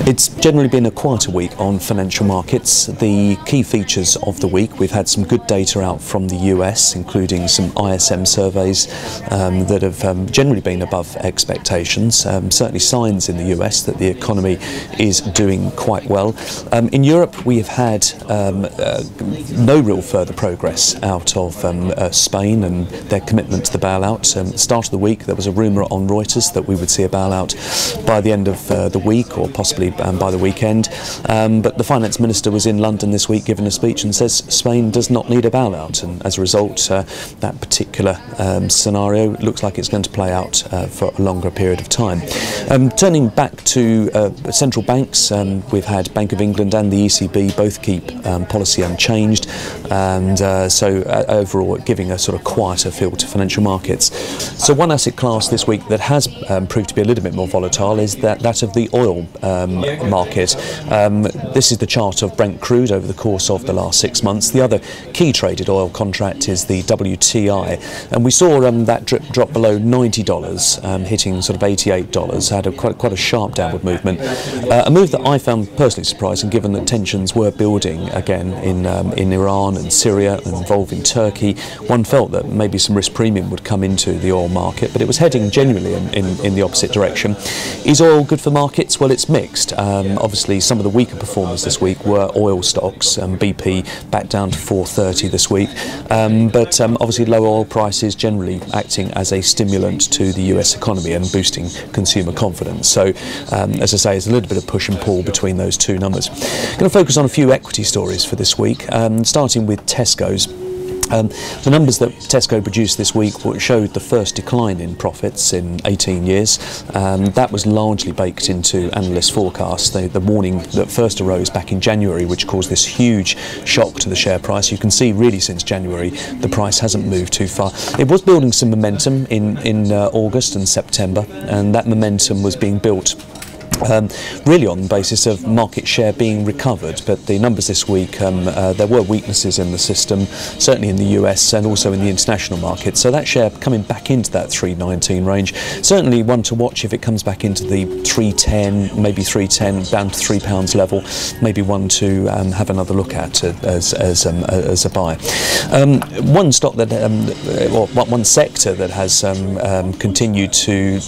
It's generally been a quieter week on financial markets. The key features of the week, we've had some good data out from the US, including some ISM surveys that have generally been above expectations. Certainly signs in the US that the economy is doing quite well. In Europe, we have had no real further progress out of Spain and their commitment to the bailout. At the start of the week, there was a rumour on Reuters that we would see a bailout by the end of the week, or possibly by the weekend, but the finance minister was in London this week giving a speech and says Spain does not need a bailout, and as a result that particular scenario looks like it's going to play out for a longer period of time. Turning back to central banks, we've had Bank of England and the ECB both keep policy unchanged, and so overall giving a sort of quieter feel to financial markets. So one asset class this week that has proved to be a little bit more volatile is that of the oil market. This is the chart of Brent Crude over the course of the last 6 months. The other key traded oil contract is the WTI, and we saw that drop below $90, hitting sort of $88. Had quite a sharp downward movement, a move that I found personally surprising, given that tensions were building again in Iran and Syria and involving Turkey. One felt that maybe some risk premium would come into the oil market, but it was heading genuinely in the opposite direction. Is oil good for markets? Well, it's mixed. Obviously, some of the weaker performers this week were oil stocks. BP back down to 430 this week, but obviously low oil prices generally acting as a stimulant to the US economy and boosting consumer confidence. So, as I say, it's a little bit of push and pull between those two numbers. I'm going to focus on a few equity stories for this week, starting with Tesco's. The numbers that Tesco produced this week showed the first decline in profits in 18 years. That was largely baked into analyst forecasts. The warning that first arose back in January, which caused this huge shock to the share price. You can see really since January the price hasn't moved too far. It was building some momentum in August and September, and that momentum was being built really on the basis of market share being recovered, but the numbers this week, there were weaknesses in the system, certainly in the US and also in the international market, so that share coming back into that 319 range, certainly one to watch if it comes back into the 310, maybe 310 down to £3 level, maybe one to have another look at as a buy. One stock that, or one sector that has continued to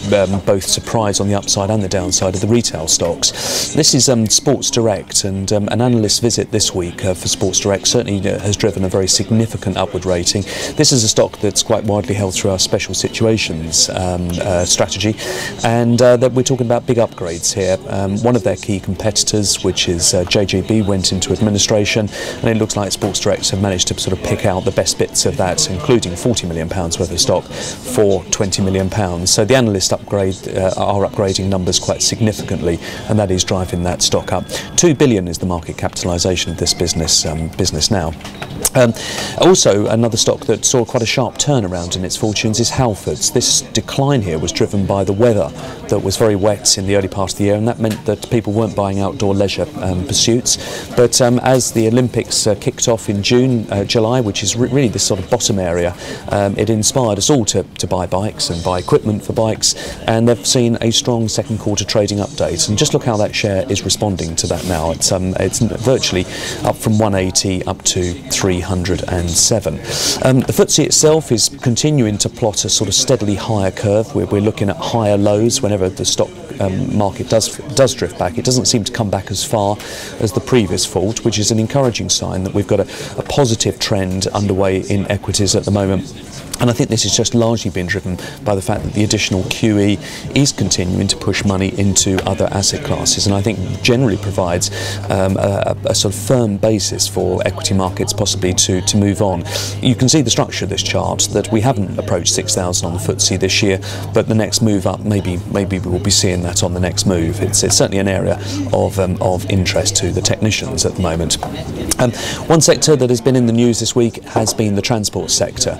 both surprise on the upside and the downside of the retail stocks. This is Sports Direct, and an analyst visit this week for Sports Direct certainly has driven a very significant upward rating. This is a stock that's quite widely held through our special situations strategy, and that we're talking about big upgrades here. One of their key competitors, which is JJB, went into administration, and it looks like Sports Direct have managed to sort of pick out the best bits of that, including £40 million worth of stock for £20 million. So the analysts are upgrading numbers quite significantly, and that is driving that stock up. £2 billion is the market capitalisation of this business now. Also, another stock that saw quite a sharp turnaround in its fortunes is Halfords. This decline here was driven by the weather that was very wet in the early part of the year, and that meant that people weren't buying outdoor leisure pursuits. But as the Olympics kicked off in July, which is really this sort of bottom area, it inspired us all to buy bikes and buy equipment for bikes, and they've seen a strong second quarter trading update. And just look how that share is responding to that now. It's virtually up from 180 up to 307. The Footsie itself is continuing to plot a sort of steadily higher curve. We're looking at higher lows whenever the stock market does drift back. It doesn't seem to come back as far as the previous fault, which is an encouraging sign that we've got a positive trend underway in equities at the moment. And I think this has just largely been driven by the fact that the additional QE is continuing to push money into other asset classes, and I think generally provides a sort of firm basis for equity markets possibly to move on. You can see the structure of this chart, that we haven't approached 6,000 on the Footsie this year, but the next move up, maybe we'll be seeing that on the next move. It's certainly an area of interest to the technicians at the moment. One sector that has been in the news this week has been the transport sector.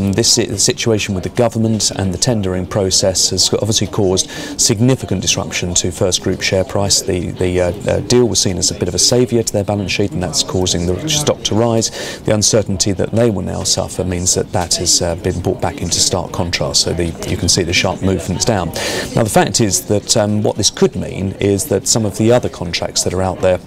This situation with the government and the tendering process has obviously caused significant disruption to FirstGroup share price. The deal was seen as a bit of a saviour to their balance sheet, and that's causing the stock to rise. The uncertainty that they will now suffer means that that has been brought back into stark contrast. So you can see the sharp movements down. Now the fact is that what this could mean is that some of the other contracts that are out there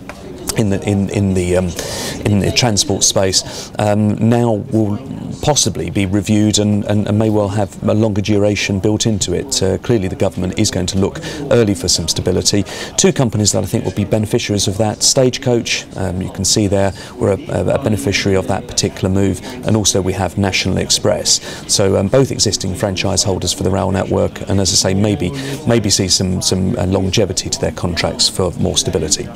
in the transport space now will possibly be reviewed and may well have a longer duration built into it. Clearly the government is going to look early for some stability. Two companies that I think will be beneficiaries of that: Stagecoach, you can see there, we're a beneficiary of that particular move, and also we have National Express. So both existing franchise holders for the rail network, and as I say, maybe see some longevity to their contracts for more stability.